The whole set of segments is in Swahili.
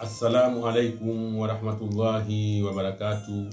Assalamu alaikum wa rahmatullahi wa barakatuh.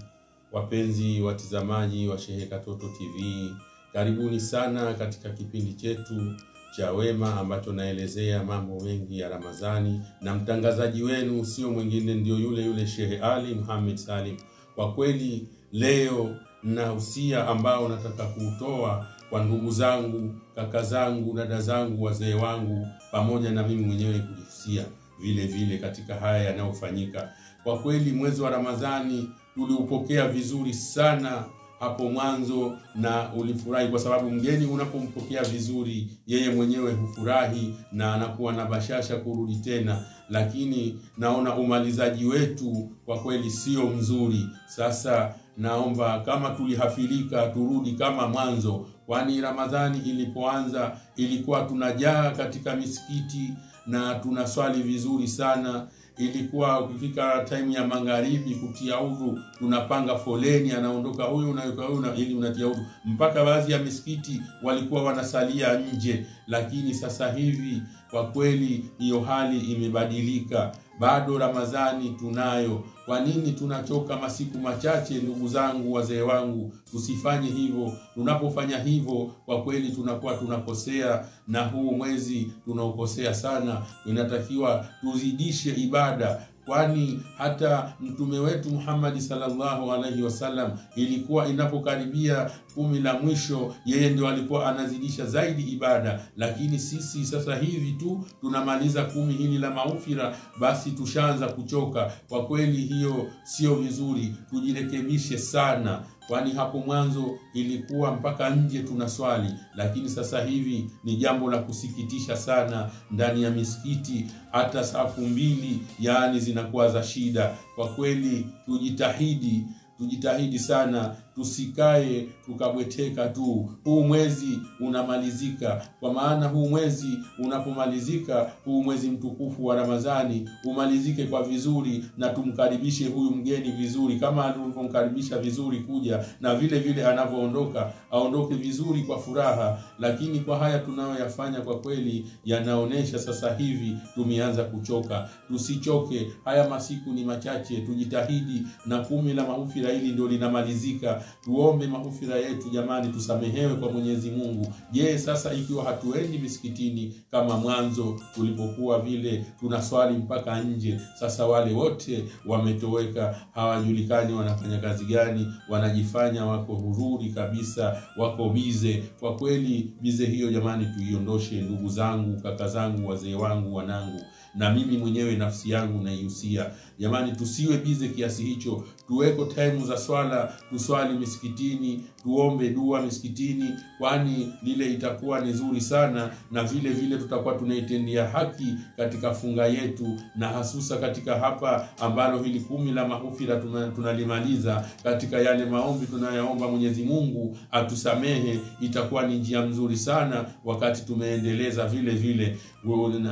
Wapenzi watizamaji wa Shehe Katoto TV, karibuni sana katika kipindi chetu cha Wema ambacho naelezea mambo mengi ya Ramadhani, na mtangazaji wenu sio mwingine ndio yule Shehe Ali Muhammad Salim. Kwa kweli leo na usia ambao nataka kuutoa kwa ndugu zangu, kaka zangu, dada zangu, wazee wangu, pamoja na mimi mwenyewe kujihusia vile vile katika haya yanayofanyika. Kwa kweli mwezi wa Ramadhani tuliupokea vizuri sana hapo mwanzo, na ulifurahi kwa sababu mgeni unapompokea vizuri yeye mwenyewe hufurahi na anakuwa na bashasha kurudi tena. Lakini naona umalizaji wetu kwa kweli sio mzuri. Sasa naomba kama tulihafilika turudi kama mwanzo, kwani Ramadhani ilipoanza ilikuwa tunajaa katika misikiti na tunaswali vizuri sana. Ilikuwa ukifika time ya magharibi kutia udhu, tunapanga foleni, anaondoka huyu na huyu ili unatia udhu, mpaka baadhi ya misikiti walikuwa wanasalia nje. Lakini sasa hivi kwa kweli hiyo hali imebadilika. Bado Ramadhani tunayo. Kwa nini tunachoka masiku machache? Ndugu zangu, wazee wangu, tusifanye hivyo. Tunapofanya hivyo kwa kweli tunakuwa tunakosea, na huu mwezi tunaokosea sana. Inatakiwa tuzidishe ibada, kwani hata mtume wetu Muhammad sallallahu alaihi wasallam ilikuwa inapokaribia 10 la mwisho yeye ndio alikuwa anazidisha zaidi ibada. Lakini sisi sasa hivi tu tunamaliza 10 hili la maufira, basi tushaanza kuchoka. Kwa kweli hiyo sio vizuri, tujirekebishe sana, kwani hapo mwanzo ilikuwa mpaka nje tunaswali. Lakini sasa hivi ni jambo la kusikitisha sana, ndani ya misikiti hata safu mbili yani zinakuwa za shida. Kwa kweli tujitahidi sana, tusikae tukabweteka tu. Huu mwezi unamalizika, kwa maana huu mwezi unapomalizika, huu mwezi mtukufu wa Ramadhani umalizike kwa vizuri, na tumkaribishe huyu mgeni vizuri kama alivyomkaribisha vizuri kuja, na vile vile anavyoondoka aondoke vizuri kwa furaha. Lakini kwa haya tunayoyafanya kwa kweli yanaonesha sasa hivi tumeanza kuchoka. Tusichoke, haya masiku ni machache, tujitahidi, na 10 la maghfira hili ndio linamalizika. Tuombe maghfira yetu jamani, tusamehewe kwa Mwenyezi Mungu. Je, sasa ikiwa hatuendi misikitini kama mwanzo tulipokuwa vile tunaswali mpaka nje, sasa wale wote wametoweka, hawajulikani wanafanya kazi gani, wanajifanya wako hururi kabisa, wako bize. Kwa kweli bize hiyo jamani tuiondoshe, ndugu zangu, kaka zangu, wazee wangu, wanangu, na mimi mwenyewe nafsi yangu naihusia jamani, tusiwe bize kiasi hicho. Tuweko time za swala, tuswali misikitini, tuombe dua misikitini, kwani lile itakuwa ni nzuri sana, na vile vile tutakuwa tunaitendea haki katika funga yetu, na hasusa katika hapa ambalo hili 10 la maghfira tunalimaliza. Katika yale maombi tunayaomba Mwenyezi Mungu atusamehe, itakuwa ni njia nzuri sana wakati tumeendeleza vile vile,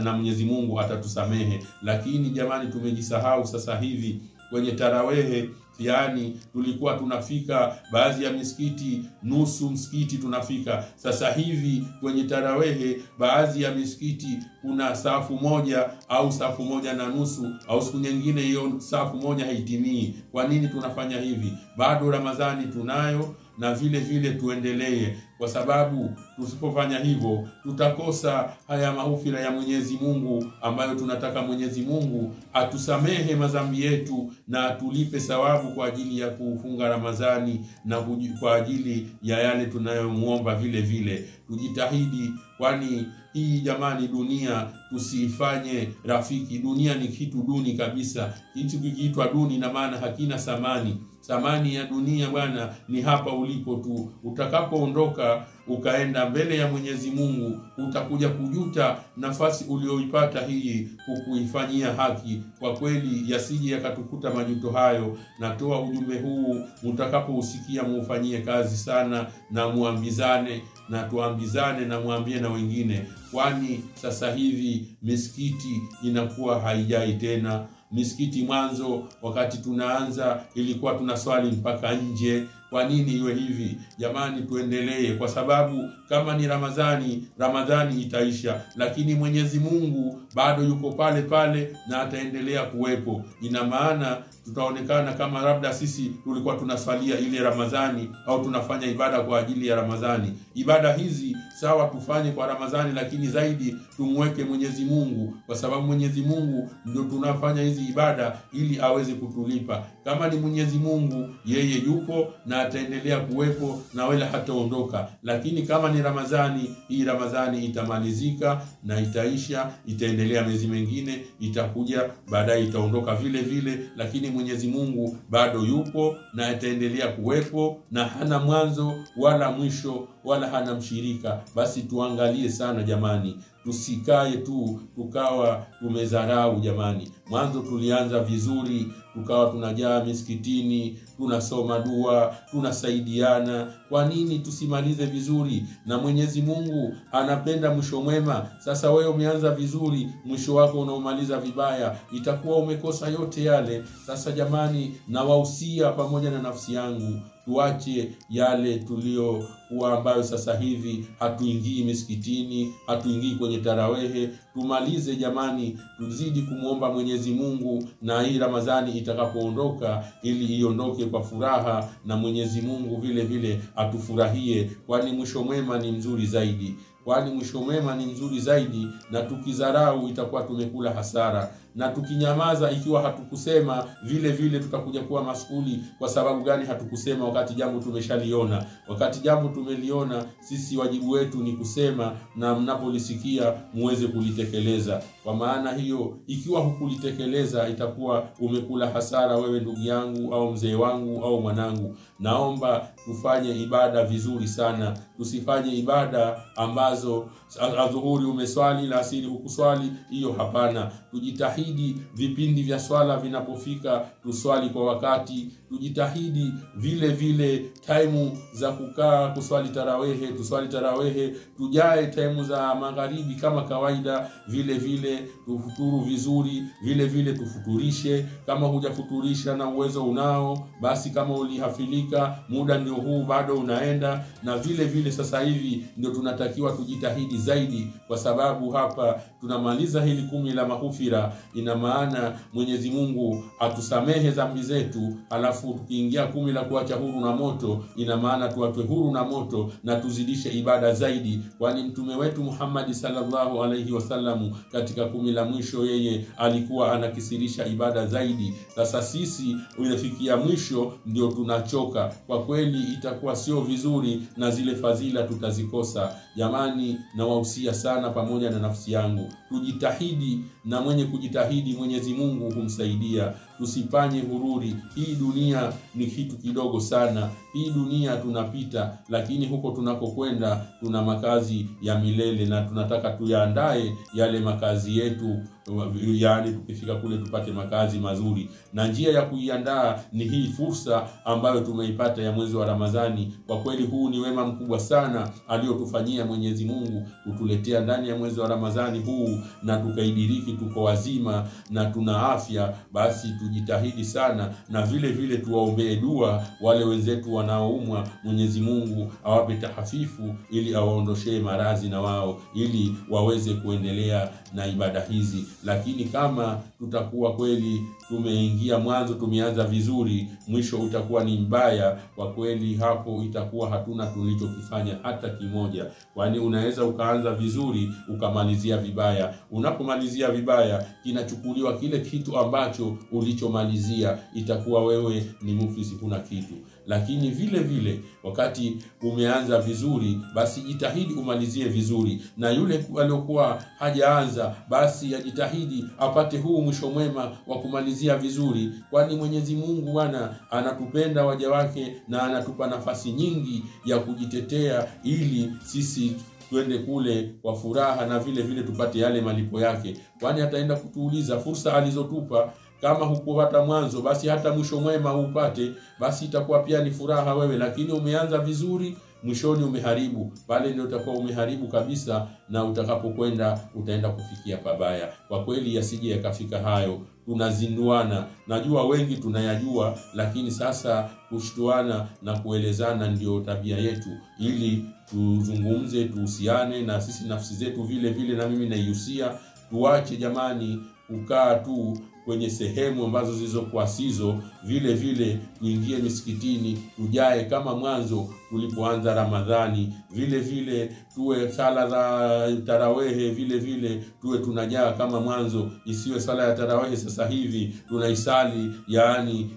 na Mwenyezi Mungu atatusamehe. Lakini jamani tumejisahau sasa hivi kwenye tarawehe. Yani tulikuwa tunafika baadhi ya misikiti nusu msikiti tunafika. Sasa hivi kwenye tarawehe baadhi ya misikiti kuna safu moja au safu moja na nusu, au siku nyingine hiyo safu moja haitimii. Kwa nini tunafanya hivi? Bado Ramadhani tunayo, na vile vile tuendelee, kwa sababu tusipofanya hivyo tutakosa haya maghfira ya Mwenyezi Mungu ambayo tunataka Mwenyezi Mungu atusamehe madhambi yetu na atulipe thawabu kwa ajili ya kufunga Ramadhani, na kwa ajili ya yale tunayomuomba. Vile vile tujitahidi, kwani hii jamani dunia tusifanye rafiki. Dunia ni kitu duni kabisa. Kitu kikiitwa duni na maana hakina thamani. Thamani ya dunia bwana ni hapa ulipo tu. Utakapoondoka ukaenda mbele ya Mwenyezi Mungu, utakuja kujuta nafasi ulioipata hii kukuifanyia haki. Kwa kweli yasije yakatukuta majuto hayo. Natoa ujumbe huu, mtakapousikia muufanyie kazi sana, na muambizane, na tuambizane, na muambie na wengine, kwani sasa hivi misikiti inakuwa haijai tena. Misikiti mwanzo wakati tunaanza ilikuwa tunaswali mpaka nje. Kwa nini iwe hivi? Jamani, tuendelee, kwa sababu kama ni Ramadhani itaisha, lakini Mwenyezi Mungu bado yuko pale pale na ataendelea kuwepo. Ina maana tutaonekana kama labda sisi tulikuwa tunaswalia ile Ramadhani au tunafanya ibada kwa ajili ya Ramadhani. Ibada hizi sawa tufanye kwa Ramadhani, lakini zaidi tumweke Mwenyezi Mungu, kwa sababu Mwenyezi Mungu ndio tunafanya hizi ibada ili aweze kutulipa. Kama ni Mwenyezi Mungu, yeye yupo na ataendelea kuwepo na wala hataondoka. Lakini kama ni Ramadhani, hii Ramadhani itamalizika na itaisha, itaendelea miezi mingine, itakuja baadaye itaondoka vile vile, lakini Mwenyezi Mungu bado yupo na ataendelea kuwepo na hana mwanzo wala mwisho wala hana mshirika. Basi tuangalie sana jamani, tusikae tu tukawa tumezarau jamani. Mwanzo tulianza vizuri, tukawa tunajaa misikitini, tunasoma dua, tunasaidiana. Kwa nini tusimalize vizuri? Na Mwenyezi Mungu anapenda mwisho mwema. Sasa wewe umeanza vizuri, mwisho wako unaomaliza vibaya, itakuwa umekosa yote yale. Sasa jamani, nawahusia pamoja na nafsi yangu, tuache yale tuliokuwa ambayo sasa hivi hatuingii misikitini, hatuingii kwenye tarawehe. Tumalize jamani, tuzidi kumuomba Mwenyezi Mungu, na hii Ramadhani itakapoondoka ili iondoke kwa furaha, na Mwenyezi Mungu vile vile atufurahie, kwani mwisho mwema ni mzuri zaidi. Na tukizarau itakuwa tumekula hasara, na tukinyamaza ikiwa hatukusema vile vile tutakuja kuwa masuli. Kwa sababu gani hatukusema wakati jambo tumeshaliona? Wakati jambo tumeliona, sisi wajibu wetu ni kusema, na mnapolisikia muweze kulitekeleza. Kwa maana hiyo, ikiwa hukulitekeleza itakuwa umekula hasara wewe ndugu yangu au mzee wangu au mwanangu. Naomba tufanye ibada vizuri sana. Tusifanye ibada ambazo adhuhuri umeswali la asiri hukuswali, hiyo hapana. Tujitahidi vipindi vya swala vinapofika tuswali kwa wakati. Tujitahidi vile vile time za kukaa kuswali tarawehe, tujae time za magharibi kama kawaida. Vile vile tufuturu vizuri, vile vile tufuturishe. Kama hujafuturisha na uwezo unao, basi kama ulihafilika, muda ndio huu bado unaenda. Na vile vile sasa hivi ndio tunatakiwa tujitahidi zaidi, kwa sababu hapa tunamaliza hili 10 la maghfira. Ina maana Mwenyezi Mungu atusamehe dhambi zetu, alafu tukiingia 10 la kuacha huru na moto, ina maana tuachwe huru na moto na tuzidishe ibada zaidi, kwani mtume wetu Muhammad sallallahu alaihi wasallam katika 10 la mwisho yeye alikuwa anakisirisha ibada zaidi. Sasa sisi unafikia mwisho ndio tunachoka. Kwa kweli itakuwa sio vizuri na zile fadhila tutazikosa. Jamani, nawahusia sana pamoja na nafsi yangu, tujitahidi, na mwenye kujitahidi Mwenyezi Mungu humsaidia. Tusipanye hururi. Hii dunia ni kitu kidogo sana. Hii dunia tunapita, lakini huko tunakokwenda tuna makazi ya milele, na tunataka tuyaandae yale makazi yetu, yani tukifika kule tupate makazi mazuri. Na njia ya kuiandaa ni hii fursa ambayo tumeipata ya mwezi wa Ramadhani. Kwa kweli huu ni wema mkubwa sana aliotufanyia Mwenyezi Mungu, kutuletea ndani ya mwezi wa Ramadhani huu na tukaidiriki, tuko wazima na tuna afya. Basi tujitahidi sana, na vile vile tuwaombee dua wale wenzetu wanaoumwa. Mwenyezi Mungu awape tahafifu ili awaondoshee maradhi na wao, ili waweze kuendelea na ibada hizi. Lakini kama tutakuwa kweli tumeingia mwanzo, tumeanza vizuri, mwisho utakuwa ni mbaya, kwa kweli hapo itakuwa hatuna tulichokifanya hata kimoja. Kwani unaweza ukaanza vizuri ukamalizia vibaya. Unapomalizia vibaya, kinachukuliwa kile kitu ambacho ulichomalizia, itakuwa wewe ni muflisi, kuna kitu. Lakini vile vile wakati umeanza vizuri, basi jitahidi umalizie vizuri. Na yule aliyokuwa hajaanza, basi ajitahidi apate huu mwisho mwema wa kumalizia vizuri, kwani Mwenyezi Mungu Bwana anatupenda waja wake na anatupa nafasi nyingi ya kujitetea, ili sisi twende kule kwa furaha na vile vile tupate yale malipo yake. Kwani ataenda kutuuliza fursa alizotupa. Kama hukupata mwanzo, basi hata mwisho mwema upate, basi itakuwa pia ni furaha wewe. Lakini umeanza vizuri, mwishoni umeharibu, pale ndio utakuwa umeharibu kabisa, na utakapokwenda utaenda kufikia pabaya. Kwa kweli yasije yakafika hayo. Tunazinduana, najua wengi tunayajua, lakini sasa kushtuana na kuelezana ndio tabia yetu, ili tuzungumze, tuhusiane na sisi nafsi zetu vile vile. Na mimi naihusia tuache jamani kukaa tu kwenye sehemu ambazo zilizokuwa sizo. Vile vile tuingie misikitini, tujae kama mwanzo tulipoanza Ramadhani. Vile vile tuwe sala za tarawehe, vile vile tuwe tunajaa kama mwanzo. Isiwe sala ya tarawehe sasa hivi tunaisali yani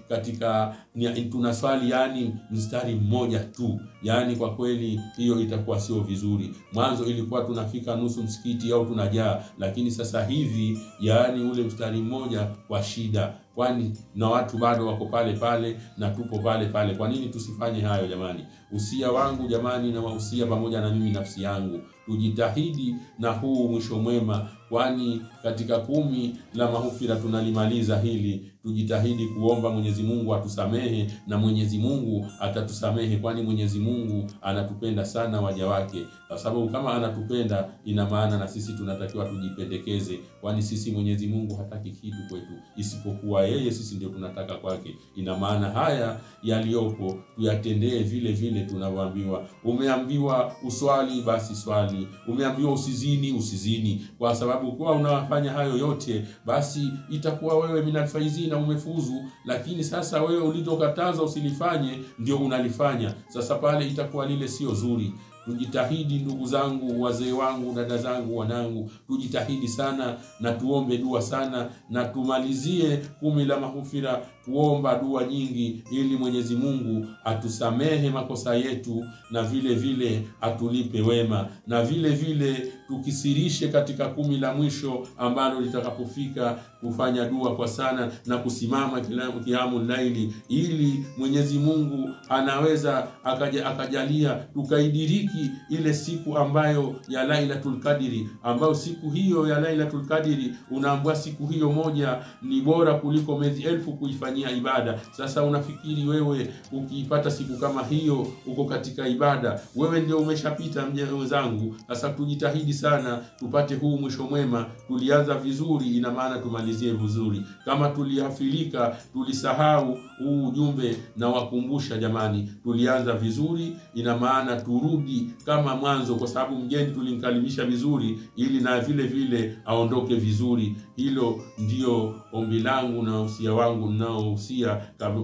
tunaswali yani mstari mmoja tu. Yani kwa kweli hiyo itakuwa sio vizuri. Mwanzo ilikuwa tunafika nusu msikiti au tunajaa, lakini sasa hivi yani ule mstari mmoja kwa shida, kwani na watu bado wako pale pale na tupo pale pale. Kwa nini tusifanye hayo jamani? Usia wangu jamani, na wahusia pamoja na mimi nafsi yangu, tujitahidi na huu mwisho mwema, kwani katika 10 la maghfira tunalimaliza hili. Tujitahidi kuomba Mwenyezi Mungu atusamehe, na Mwenyezi Mungu atatusamehe, kwani Mwenyezi Mungu anatupenda sana waja wake. Kwa sababu kama anatupenda, ina maana na sisi tunatakiwa tujipendekeze, kwani sisi Mwenyezi Mungu hataki kitu kwetu isipokuwa yeye, sisi ndio tunataka kwake. Ina maana haya yaliyopo tuyatendee vile vile tunavyoambiwa. Umeambiwa uswali, basi swali. Umeambiwa usizini, usizini. Kwa sababu kwa unafanya hayo yote, basi itakuwa wewe minalfaizina, umefuzu. Lakini sasa wewe ulitokataza usilifanye ndio unalifanya, sasa pale itakuwa lile sio zuri. Tujitahidi ndugu zangu, wazee wangu, dada zangu, wanangu, tujitahidi sana na tuombe dua sana, na tumalizie 10 la maghfira kuomba dua nyingi, ili Mwenyezi Mungu atusamehe makosa yetu, na vile vile atulipe wema. Na vile vile tukisirishe katika 10 la mwisho ambalo litakapofika kufanya dua kwa sana na kusimama kiamul laili, ili Mwenyezi Mungu anaweza akajalia tukaidiriki ile siku ambayo ya Lailatul Qadri, ambayo siku hiyo ya Lailatul Qadri unaambiwa siku hiyo moja ni bora kuliko miezi 1000 kuifanyia ibada. Sasa unafikiri wewe ukiipata siku kama hiyo uko katika ibada, wewe ndio umeshapita wenzangu. Sasa tujitahidi sana tupate huu mwisho mwema. Tulianza vizuri, ina maana tumalizie vizuri. Kama tuliafilika, tulisahau huu ujumbe, na wakumbusha jamani, tulianza vizuri, ina maana turudi kama mwanzo, kwa sababu mgeni tulimkaribisha vizuri, ili na vile vile aondoke vizuri. Hilo ndio ombi langu na usia wangu ninaohusia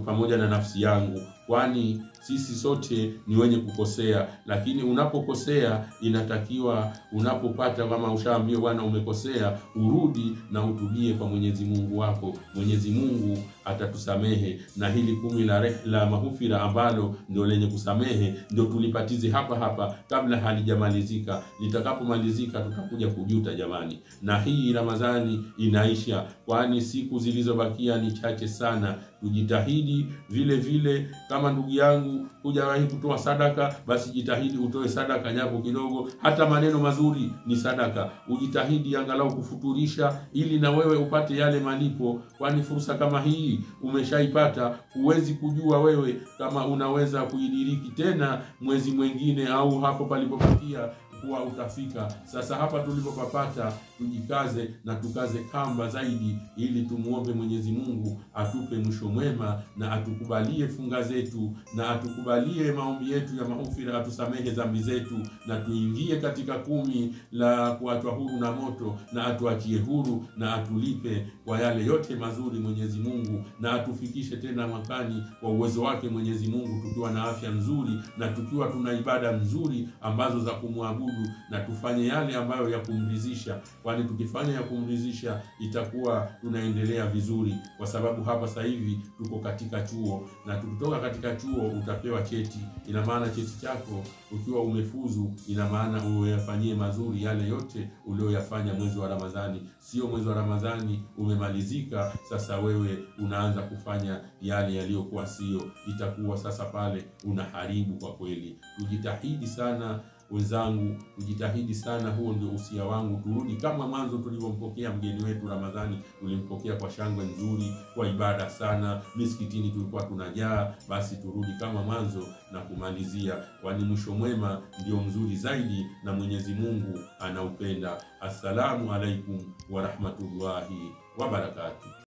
pamoja na nafsi yangu, kwani sisi sote ni wenye kukosea. Lakini unapokosea inatakiwa, unapopata kama ushaambiwa bwana umekosea, urudi na utubie kwa Mwenyezi Mungu wako. Mwenyezi Mungu atatusamehe. Na hili 10 la maghfira ambalo ndio lenye kusamehe, ndio tulipatize hapa hapa kabla halijamalizika. Litakapomalizika tutakuja kujuta jamani. Na hii Ramadhani inaisha, kwani siku zilizobakia ni chache sana. Tujitahidi vile vile, kama ndugu yangu hujawahi kutoa sadaka, basi jitahidi utoe sadaka japo kidogo. Hata maneno mazuri ni sadaka. Ujitahidi angalau kufuturisha, ili na wewe upate yale malipo, kwani fursa kama hii umeshaipata. Huwezi kujua wewe kama unaweza kuidiriki tena mwezi mwingine, au hapo palipopatia kuwa utafika. Sasa hapa tulipopapata tujikaze na tukaze kamba zaidi, ili tumuombe Mwenyezi Mungu atupe mwisho mwema, na atukubalie funga zetu, na atukubalie maombi yetu ya maghfira, atusamehe dhambi zetu, na tuingie katika 10 la kuachwa huru na moto, na atuachie huru, na atulipe kwa yale yote mazuri Mwenyezi Mungu, na atufikishe tena mwakani kwa uwezo wake Mwenyezi Mungu, tukiwa na afya nzuri, na tukiwa tuna ibada nzuri ambazo za kumwabudu, na tufanye yale ambayo ya kumridhisha, kwani tukifanya ya kumridhisha itakuwa tunaendelea vizuri. Kwa sababu hapa sasa hivi tuko katika chuo, na tukitoka katika chuo utapewa cheti. Ina maana cheti chako ukiwa umefuzu, ina maana uyafanyie mazuri yale yote ulioyafanya mwezi wa Ramadhani. Sio mwezi wa Ramadhani umemalizika, sasa wewe unaanza kufanya yale yaliyokuwa sio, itakuwa sasa pale unaharibu kwa kweli. Tujitahidi sana wenzangu, tujitahidi sana. Huo ndio usia wangu, turudi kama mwanzo tulivyompokea mgeni wetu Ramadhani. Tulimpokea kwa shangwe nzuri, kwa ibada sana, misikitini tulikuwa tunajaa. Basi turudi kama mwanzo na kumalizia, kwani mwisho mwema ndio mzuri zaidi na Mwenyezi Mungu anaupenda. Assalamu alaikum wa rahmatullahi wa barakatuh.